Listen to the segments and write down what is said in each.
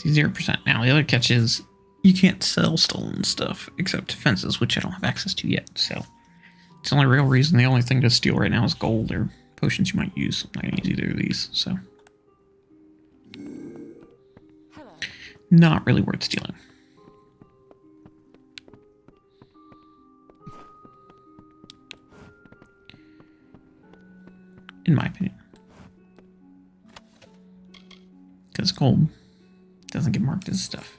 See, 0%. Now, the other catch is you can't sell stolen stuff except defenses, which I don't have access to yet, so it's the only real reason. The only thing to steal right now is gold or potions you might use. I'm not going to use either of these, so not really worth stealing. In my opinion. Because gold doesn't get marked as stuff.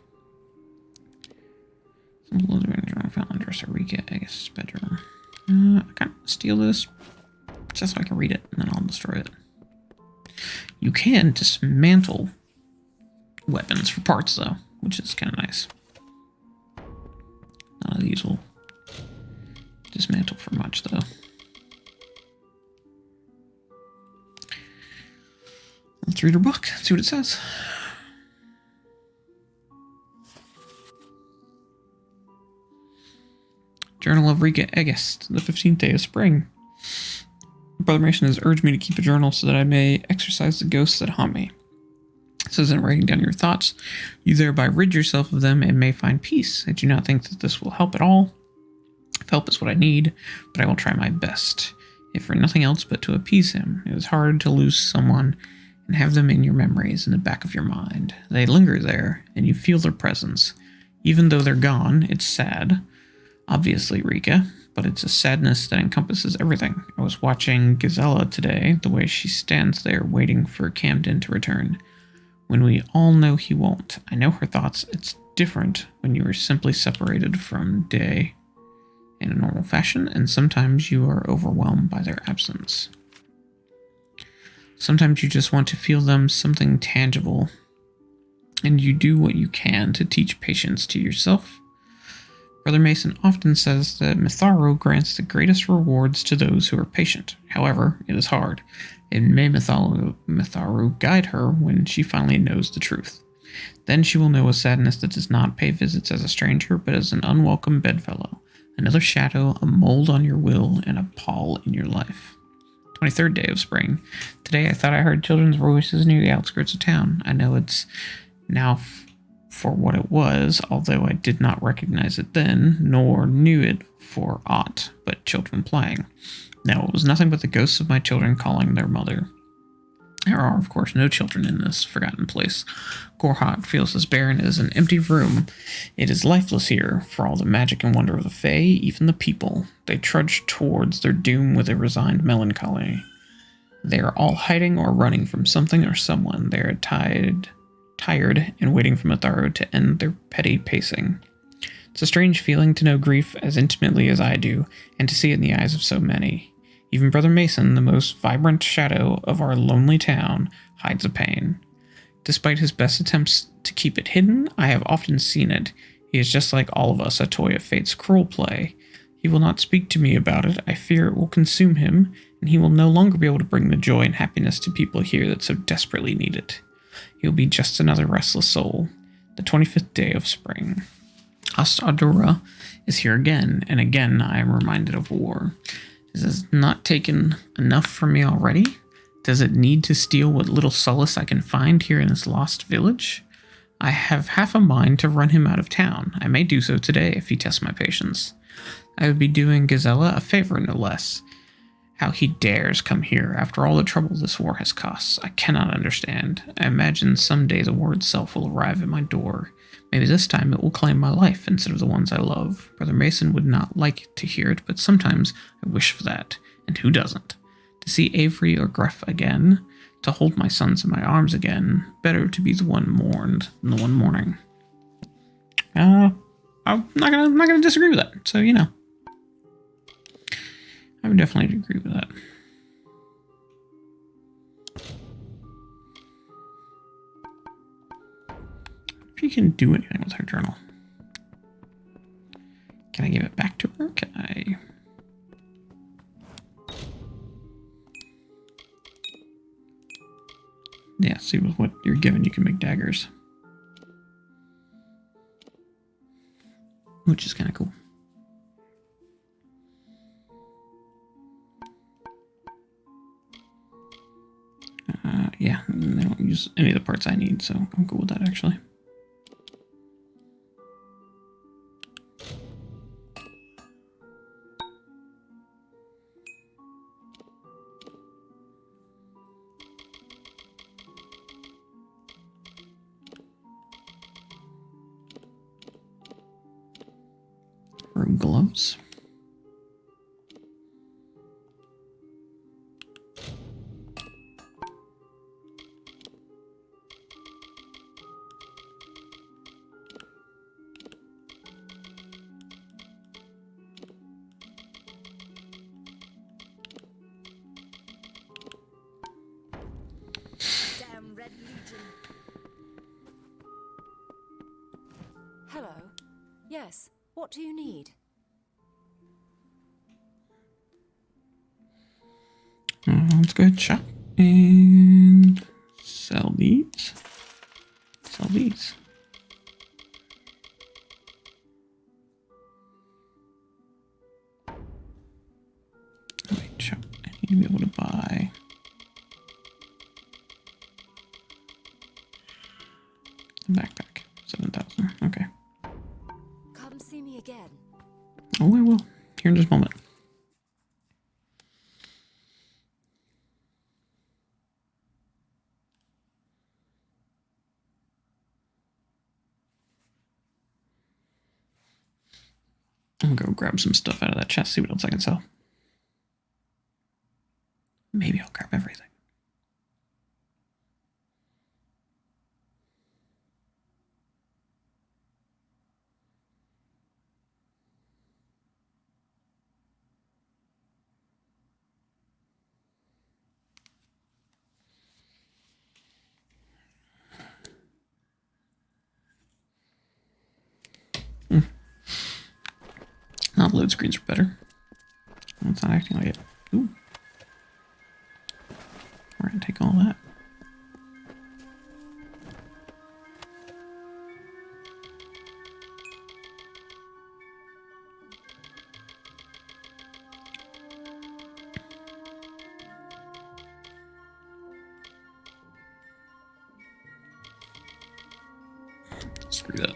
Some of the journal found under Sarika, I guess it's bedroom. I can't steal this just so I can read it, and then I'll destroy it. You can dismantle weapons for parts, though, which is kind of nice. None of these will dismantle for much, though. Let's read her book, see what it says. Journal of Rika Egest, the 15th day of spring. Brother Mason has urged me to keep a journal so that I may exorcise the ghosts that haunt me. It says in writing down your thoughts, you thereby rid yourself of them and may find peace. I do not think that this will help at all. If help is what I need, but I will try my best, if for nothing else but to appease him. It is hard to lose someone and have them in your memories in the back of your mind. They linger there, and you feel their presence. Even though they're gone, it's sad. Obviously, Rika, but it's a sadness that encompasses everything. I was watching Gazella today, the way she stands there waiting for Camden to return, when we all know he won't. I know her thoughts. It's different when you are simply separated from day in a normal fashion, and sometimes you are overwhelmed by their absence. Sometimes you just want to feel them something tangible, and you do what you can to teach patience to yourself. Brother Mason often says that Mitharu grants the greatest rewards to those who are patient. However, it is hard, and may Mitharu guide her when she finally knows the truth. Then she will know a sadness that does not pay visits as a stranger, but as an unwelcome bedfellow, another shadow, a mold on your will, and a pall in your life. 23rd day of spring. Today I thought I heard children's voices near the outskirts of town. I know it's now for what it was, although I did not recognize it then, nor knew it for aught but children playing. No, it was nothing but the ghosts of my children calling their mother. There are, of course, no children in this forgotten place. Gorhot feels as barren as an empty room. It is lifeless here, for all the magic and wonder of the Fae, even the people. They trudge towards their doom with a resigned melancholy. They are all hiding or running from something or someone. They are tired and waiting for Mitharu to end their petty pacing. It's a strange feeling to know grief as intimately as I do, and to see it in the eyes of so many. Even Brother Mason, the most vibrant shadow of our lonely town, hides a pain. Despite his best attempts to keep it hidden, I have often seen it. He is just like all of us, a toy of fate's cruel play. He will not speak to me about it. I fear it will consume him, and he will no longer be able to bring the joy and happiness to people here that so desperately need it. He will be just another restless soul. The 25th day of spring. Astadura is here again, and again I am reminded of war. Is this not taken enough from me already? Does it need to steal what little solace I can find here in this lost village? I have half a mind to run him out of town. I may do so today if he tests my patience. I would be doing Gazella a favor, no less. How he dares come here after all the trouble this war has cost, I cannot understand. I imagine someday the war itself will arrive at my door. Maybe this time it will claim my life instead of the ones I love. Brother Mason would not like to hear it, but sometimes I wish for that. And who doesn't? To see Avery or Gruff again, to hold my sons in my arms again. Better to be the one mourned than the one mourning. I'm not gonna disagree with that. So I would definitely agree with that. If you can do anything with her journal. Can I give it back to her? Can I? Yeah, see with what you're given, you can make daggers. Which is kind of cool. Yeah, they don't use any of the parts I need, so I'm cool with that, actually. gloves. Hello. Yes. What do you need? Let's go ahead and shop and sell these. Sell these. Wait, shop. I need to be able to buy. Backpack. 7,000. Okay. Come see me again. Oh, I will. Here in just a moment. I'm gonna go grab some stuff out of that chest, see what else I can sell. Maybe I'll grab everything. Not load screens are better. It's not acting like it. Ooh. We're gonna take all that. Screw that.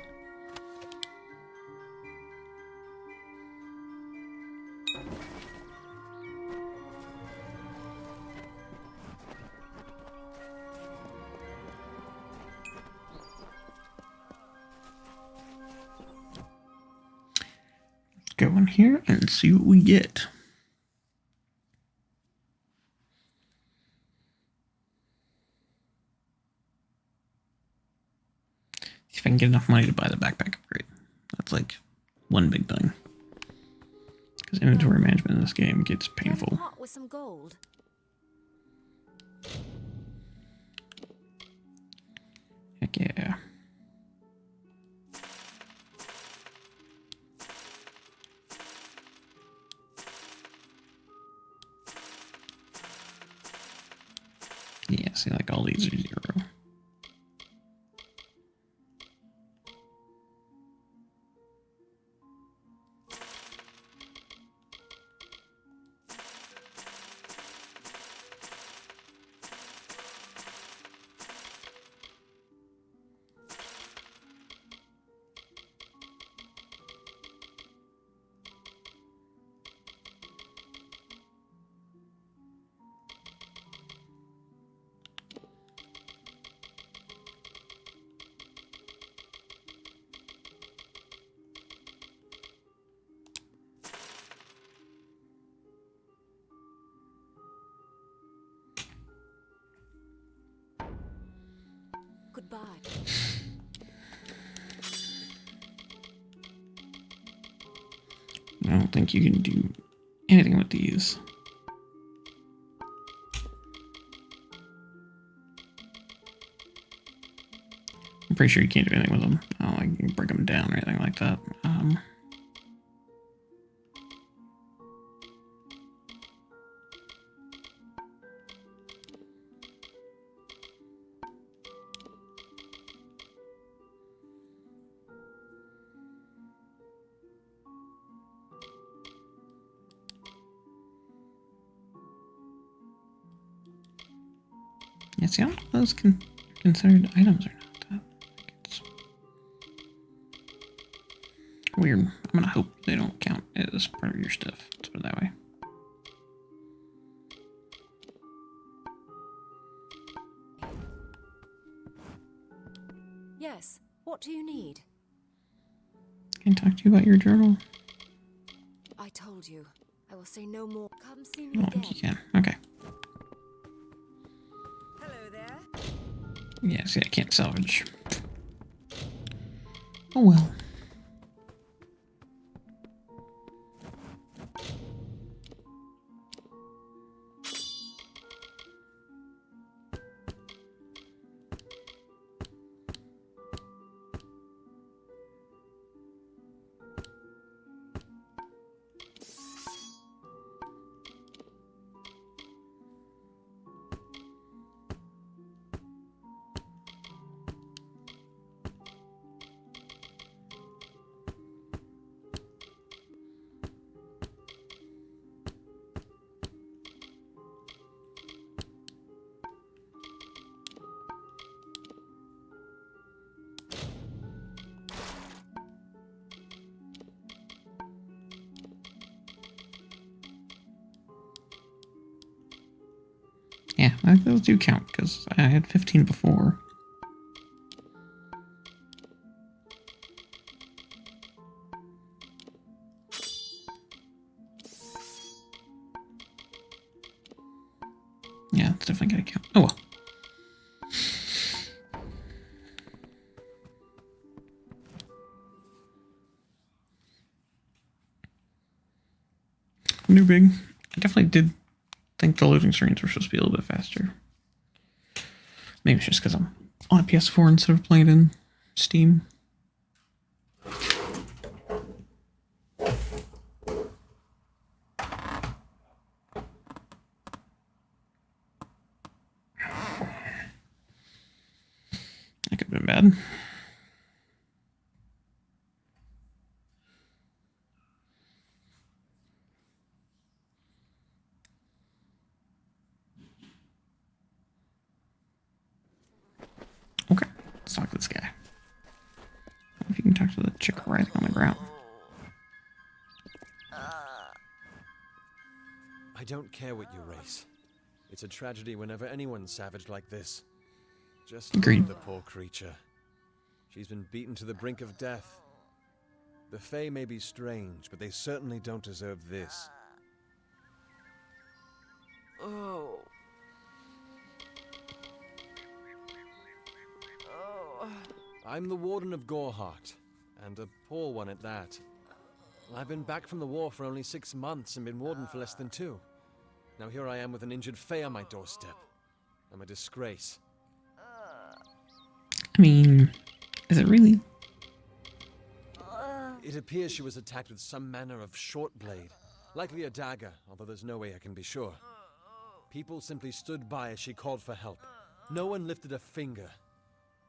Go in here and see what we get. See if I can get enough money to buy the backpack upgrade. That's like one big thing. Because inventory management in this game gets painful. Pot with some gold. Heck yeah. Yeah, see, like all these are 0. Goodbye. I don't think you can do anything with these. I'm pretty sure you can't do anything with them. I don't like you can break them down or anything like that. Yeah, see, I don't know if those considered items or not. It's weird. I'm gonna hope they don't count as part of your stuff. Let's put it that way. Yes. What do you need? Can I talk to you about your journal? will say no more. Come see I me don't again. think you can. Okay. Hello there. Yeah, see, I can't salvage. Oh well. Yeah, those do count, because I had 15 before. Yeah, it's definitely gonna count. Oh well. New big. I definitely did think the loading screens were supposed to be a little bit faster. Maybe it's just because I'm on a PS4 instead of playing in Steam. That could have been bad. Okay, let's talk to this guy. If you can talk to the chick riding on the ground. I don't care what you race. It's a tragedy whenever anyone's savage like this. Just look Agreed. at the poor creature. She's been beaten to the brink of death. The Fae may be strange, but they certainly don't deserve this. Oh. I'm the Warden of Goreheart, and a poor one at that. I've been back from the war for only 6 months and been Warden for less than 2. Now here I am with an injured Fae on my doorstep. I'm a disgrace. I mean, is it really? It appears she was attacked with some manner of short blade, likely a dagger, although there's no way I can be sure. People simply stood by as she called for help. No one lifted a finger.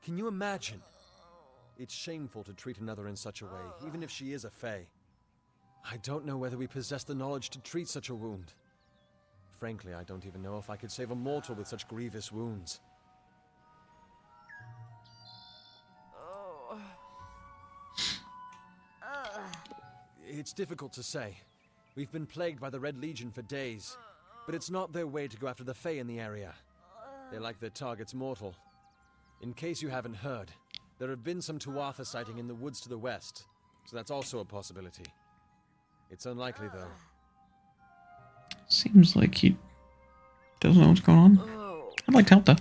Can you imagine? It's shameful to treat another in such a way, even if she is a Fae. I don't know whether we possess the knowledge to treat such a wound. Frankly, I don't even know if I could save a mortal with such grievous wounds. It's difficult to say. We've been plagued by the Red Legion for days, but it's not their way to go after the Fae in the area. They like their targets mortal. In case you haven't heard, there have been some Tuatha sighting in the woods to the west, so that's also a possibility. It's unlikely, though. Seems like he doesn't know what's going on. I'd like to help, though.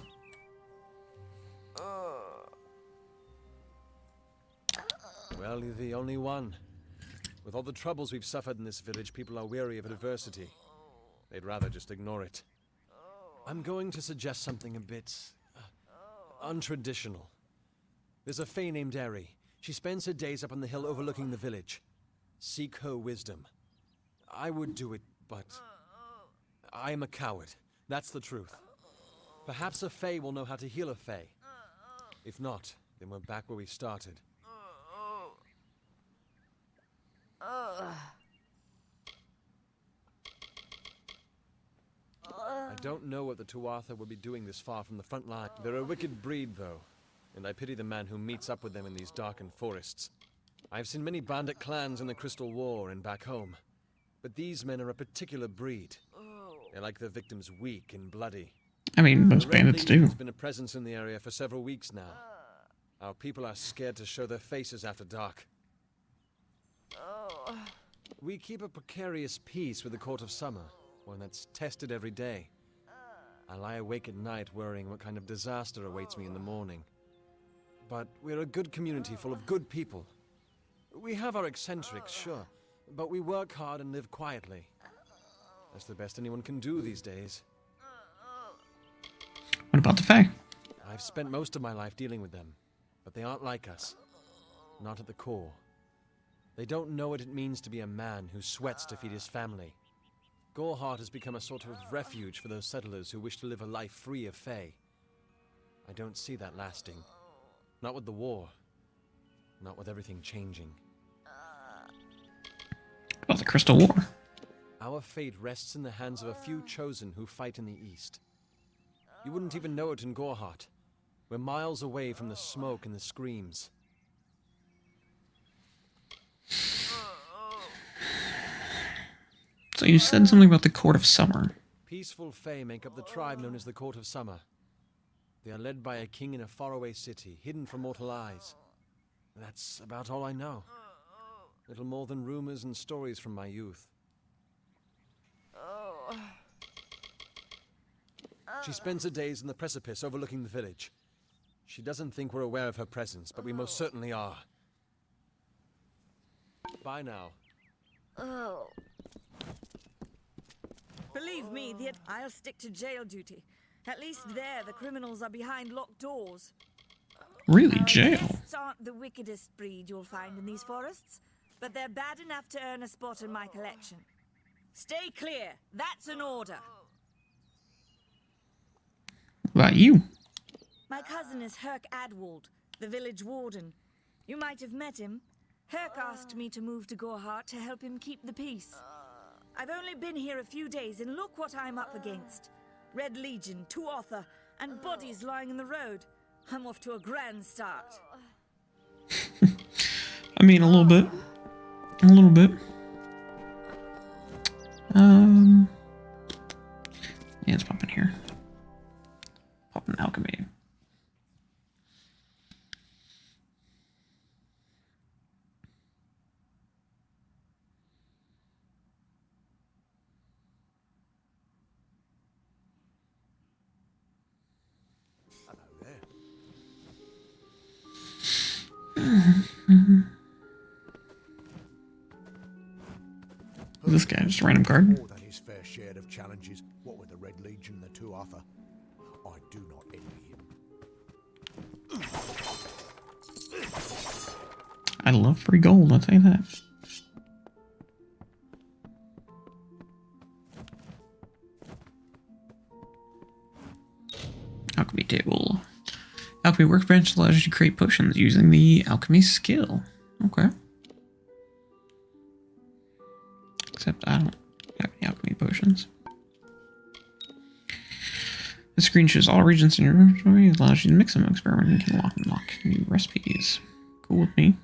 Well, you're the only one. With all the troubles we've suffered in this village, people are weary of adversity. They'd rather just ignore it. I'm going to suggest something a bit untraditional. There's a Fae named Eri. She spends her days up on the hill overlooking the village. Seek her wisdom. I would do it, but I am a coward. That's the truth. Perhaps a Fae will know how to heal a Fae. If not, then we're back where we started. I don't know what the Tuatha would be doing this far from the front line. They're a wicked breed, though, and I pity the man who meets up with them in these darkened forests. I've seen many bandit clans in the Crystal War and back home, but these men are a particular breed. They like their victims weak and bloody. I mean, most The Red bandits Legion do. has been a presence in the area for several weeks now. Our people are scared to show their faces after dark. We keep a precarious peace with the Court of Summer, one that's tested every day. I lie awake at night worrying what kind of disaster awaits me in the morning. But we're a good community full of good people. We have our eccentrics, sure, but we work hard and live quietly. That's the best anyone can do these days. What about the Fae? I've spent most of my life dealing with them, but they aren't like us. Not at the core. They don't know what it means to be a man who sweats to feed his family. Goreheart has become a sort of refuge for those settlers who wish to live a life free of Fae. I don't see that lasting. Not with the war. Not with everything changing. About the Crystal War? Our fate rests in the hands of a few chosen who fight in the east. You wouldn't even know it in Goreheart. We're miles away from the smoke and the screams. So you said something about the Court of Summer. Peaceful Fae make up the tribe known as the Court of Summer. They are led by a king in a faraway city, hidden from mortal eyes. That's about all I know. Little more than rumors and stories from my youth. She spends her days in the precipice overlooking the village. She doesn't think we're aware of her presence, but we most certainly are. Bye now. Believe me, I'll stick to jail duty. At least there, the criminals are behind locked doors. Really, jail? Pests aren't the wickedest breed you'll find in these forests, but they're bad enough to earn a spot in my collection. Stay clear. That's an order. What about you? My cousin is Herc Adwald, the village warden. You might have met him. Herc asked me to move to Goreheart to help him keep the peace. I've only been here a few days, and look what I'm up against. Red Legion, 2 Author, and bodies lying in the road. I'm off to a grand start. I mean, a little bit. A little bit. Yeah, let's pop in here. Pop in alchemy. This guy, just a random card. More than his fair share of challenges, what with the Red Legion and the 2 Author. I do not envy him. I love free gold, I'll tell you that. Alchemy table. Alchemy workbench allows you to create potions using the alchemy skill. Okay. Except I don't have any alchemy potions. The screen shows all regions in your inventory. It allows you to mix them, experiment, and can unlock new recipes. Cool with me.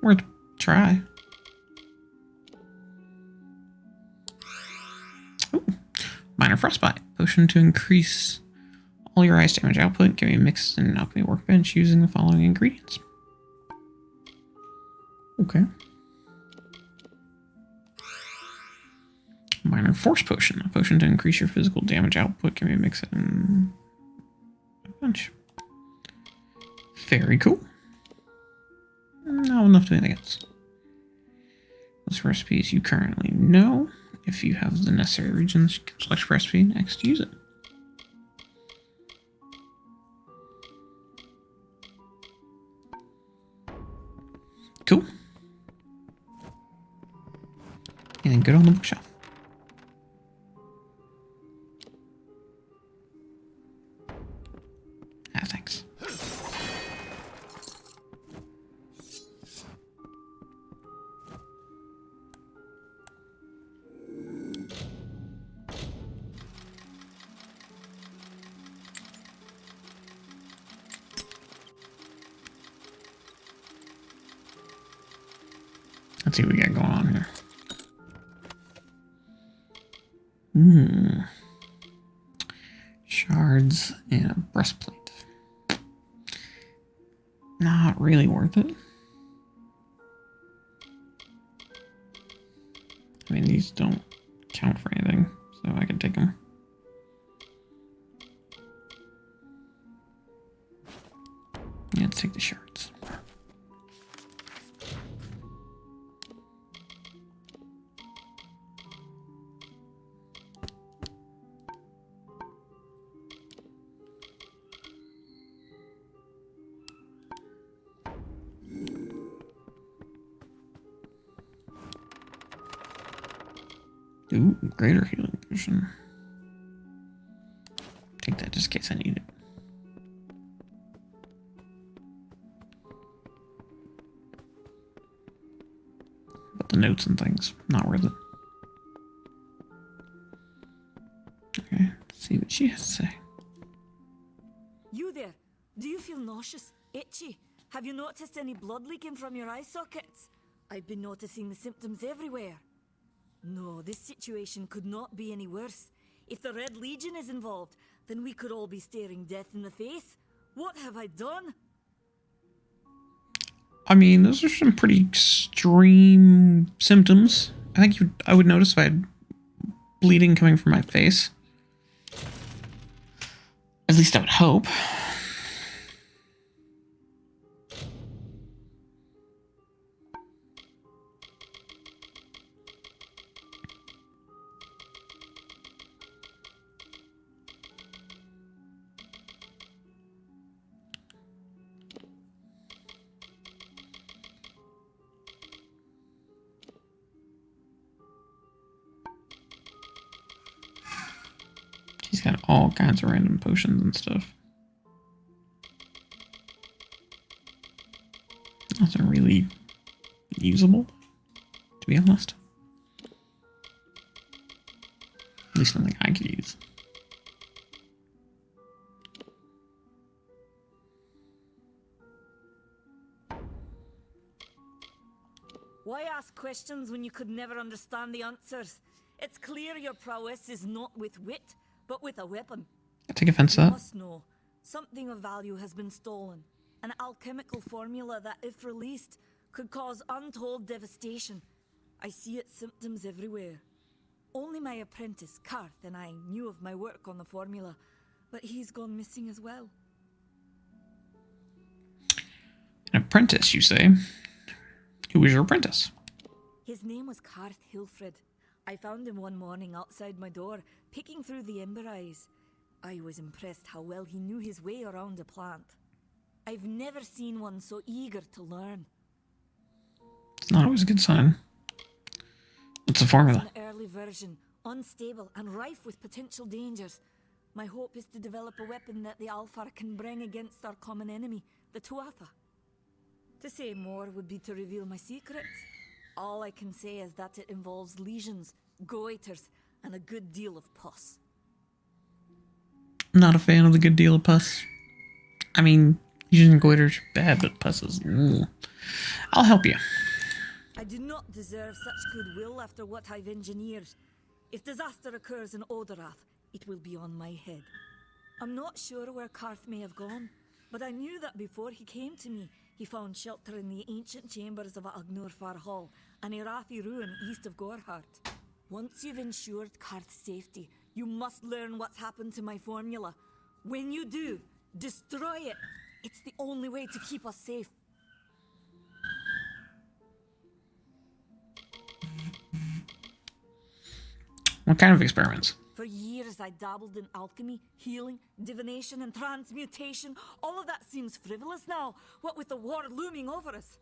Worth a try. Ooh. Minor Frostbite. Potion to increase all your ice damage output can be mixed in an alchemy workbench using the following ingredients. Okay. Minor Force Potion. A potion to increase your physical damage output can be mixed in a bunch. Very cool. Not enough to anything else. Those recipes you currently know. If you have the necessary regions, you can select recipe next to use it. Cool. Anything good on the bookshelf? Ah, thanks. Let's see what we got going on here. Shards and a breastplate. Not really worth it. I mean, these don't count for anything, so I can take them. Yeah, let's take the shards. Ooh, greater healing potion. Take that just in case I need it. But the notes and things, not worth it. Okay, let's see what she has to say. You there? Do you feel nauseous? Itchy? Have you noticed any blood leaking from your eye sockets? I've been noticing the symptoms everywhere. No, this situation could not be any worse. If the Red Legion is involved, then we could all be staring death in the face. What have I done? I mean, those are some pretty extreme symptoms. I think I would notice if I had bleeding coming from my face. At least I would hope. She's got all kinds of random potions and stuff. Nothing really usable, to be honest. At least nothing I could use. Why ask questions when you could never understand the answers? It's clear your prowess is not with wit, but with a weapon. I take offense to You that. must know, something of value has been stolen. An alchemical formula that, if released, could cause untold devastation. I see its symptoms everywhere. Only my apprentice, Karth, and I knew of my work on the formula, but he's gone missing as well. An apprentice, you say? Who was your apprentice? His name was Karth Hilfred. I found him one morning outside my door, picking through the ember eyes. I was impressed how well he knew his way around a plant. I've never seen one so eager to learn. It's not always a good sign. What's the formula? It's an early version, unstable and rife with potential dangers. My hope is to develop a weapon that the Alfar can bring against our common enemy, the Tuatha. To say more would be to reveal my secrets. All I can say is that it involves lesions, goiters, and a good deal of pus. I'm not a fan of the good deal of pus. I mean, lesions and goiters are bad, but pus is... I'll help you. I do not deserve such goodwill after what I've engineered. If disaster occurs in Odorath, it will be on my head. I'm not sure where Karth may have gone, but I knew that before he came to me, he found shelter in the ancient chambers of Agnurfar Hall, an Irathi ruin east of Gorhart. Once you've ensured Karth's safety, you must learn what's happened to my formula. When you do, destroy it. It's the only way to keep us safe. What kind of experiments? For years I dabbled in alchemy, healing, divination, and transmutation. All of that seems frivolous now, what with the war looming over us.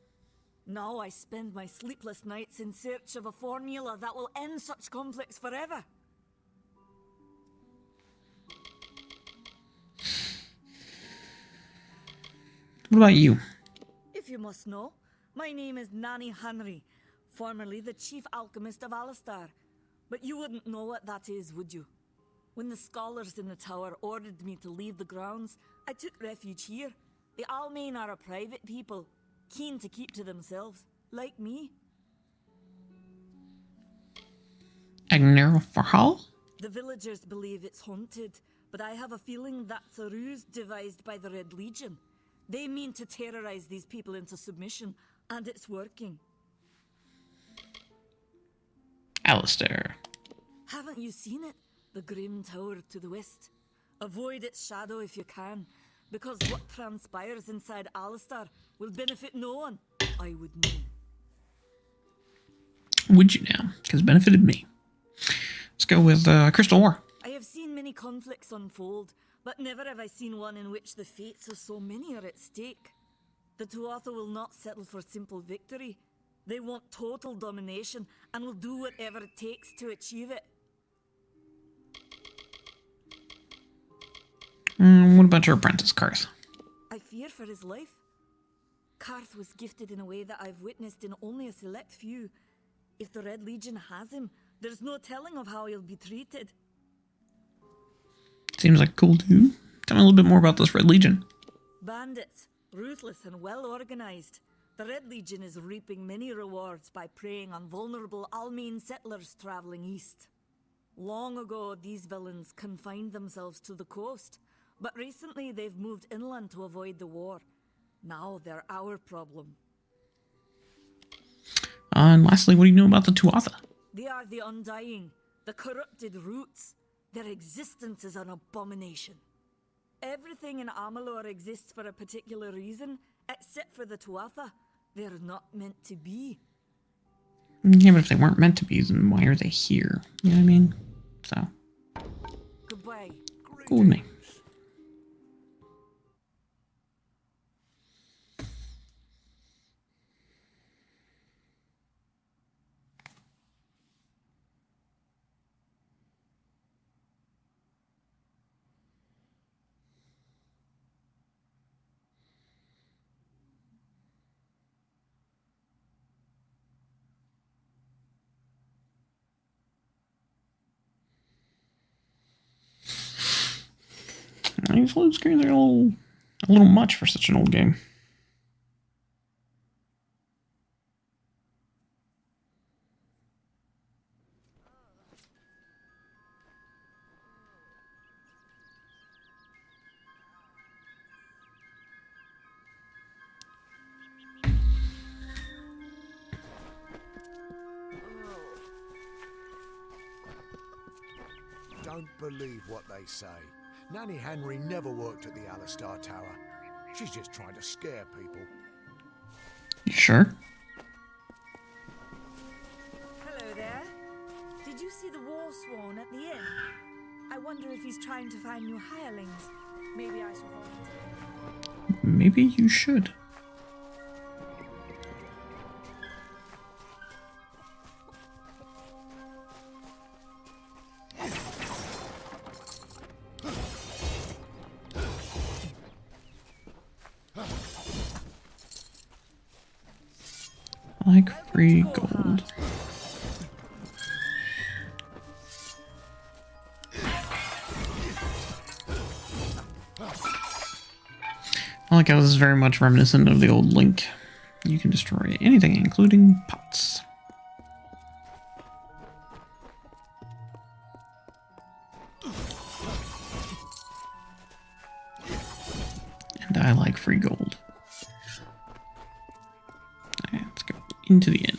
Now I spend my sleepless nights in search of a formula that will end such conflicts forever. What about you? If you must know, my name is Nani Henry, formerly the chief alchemist of Alistar. But you wouldn't know what that is, would you? When the scholars in the tower ordered me to leave the grounds, I took refuge here. The Almain are a private people, keen to keep to themselves, like me. Agner Farhal? The villagers believe it's haunted, but I have a feeling that's a ruse devised by the Red Legion. They mean to terrorize these people into submission, and it's working. Alistair. Haven't you seen it? The grim tower to the west. Avoid its shadow if you can, because what transpires inside Alistair will benefit no one. I would know. Would you now? Because it benefited me. Let's go with Crystal War. I have seen many conflicts unfold, but never have I seen one in which the fates of so many are at stake. The Tuatha will not settle for simple victory. They want total domination and will do whatever it takes to achieve it. What about your apprentice, Karth? I fear for his life. Karth was gifted in a way that I've witnessed in only a select few. If the Red Legion has him, there's no telling of how he'll be treated. Seems like a cool dude. Tell me a little bit more about this Red Legion. Bandits, ruthless and well organized. The Red Legion is reaping many rewards by preying on vulnerable Almine settlers traveling east. Long ago, these villains confined themselves to the coast, but recently they've moved inland to avoid the war. Now they're our problem. And lastly, what do you know about the Tuatha? They are the Undying, the corrupted roots. Their existence is an abomination. Everything in Amalur exists for a particular reason, except for the Tuatha. They're not meant to be. Yeah, but if they weren't meant to be, then why are they here? You know what I mean? So, Goodbye. cool with me. These load screens are a little much for such an old game. Don't believe what they say. Nanny Henry never worked at the Alistair Tower. She's just trying to scare people. You sure? Hello there. Did you see the war swan at the inn? I wonder if he's trying to find new hirelings. Maybe I should volunteer. Maybe you should. Like free gold. I like how this is very much reminiscent of the old Link. You can destroy anything, including pots. And I like free gold. Alright, let's go into the inn.